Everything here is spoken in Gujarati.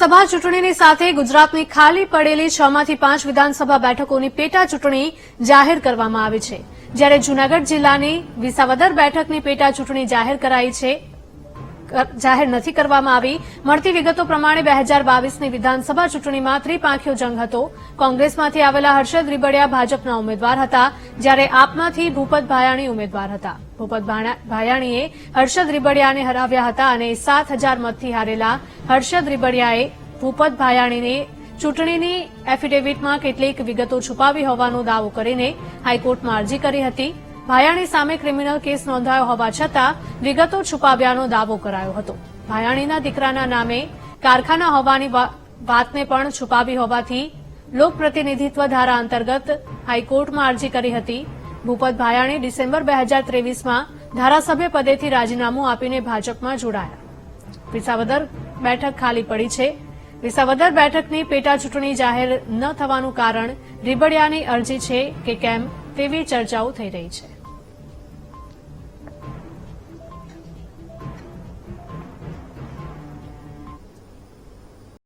સભા ચૂંટણીની સાથે ગુજરાતની ખાલી પડેલી 6 માંથી 5 વિધાનસભા બેઠકોની પેટા ચૂંટણી જાહેર કરવામાં આવી છે, જ્યારે જૂનાગઢ જિલ્લાની વિસાવદર બેઠકની પેટા ચૂંટણી જાહેર નથી કરવામાં આવી। મળતી વિગતો પ્રમાણે 2022ની વિધાનસભા ચૂંટણીમાં ત્રિપાંખીયો જંગ હતો। કોંગ્રેસમાંથી આવેલા હર્ષદ રીબડિયા ભાજપના ઉમેદવાર હતા, જ્યારે આપમાંથી ભૂપત ભાયાણી ઉમેદવાર હતા। ભૂપત ભાયાણીએ હર્ષદ રીબડિયાને હરાવ્યા હતા અને 7000 મતથી હારેલા હર્ષદ રીબડિયાએ ભૂપત ભાયાણીને ચૂંટણીની એફિડેવિટમાં કેટલીક વિગતો છુપાવી હોવાનો દાવો કરીને હાઈકોર્ટમાં અરજી કરી હતી। ભાયાણી સામે ક્રિમિનલ કેસ નોંધાયો હોવા છતાં વિગતો છુપાવ્યાનો દાવો કરાયો હતો। ભાયાણીના દીકરાના નામે કારખાના હોવાની વાતને પણ છુપાવી હોવાથી લોકપ્રતિનિધિત્વ ધારા અંતર્ગત હાઈકોર્ટમાં અરજી કરી હતી। ભૂપત ભાયાણી ડિસેમ્બર 2023માં ધારાસભ્ય પદેથી રાજીનામું આપીને ભાજપમાં જોડાયા। વિસાવદર બેઠક ખાલી પડી છે। વિસાવદર બેઠકની પેટા ચૂંટણી જાહેર ન થવાનું કારણ રીબડિયાની અરજી છે કે કેમ તેવી ચર્ચાઓ થઈ રહી છે।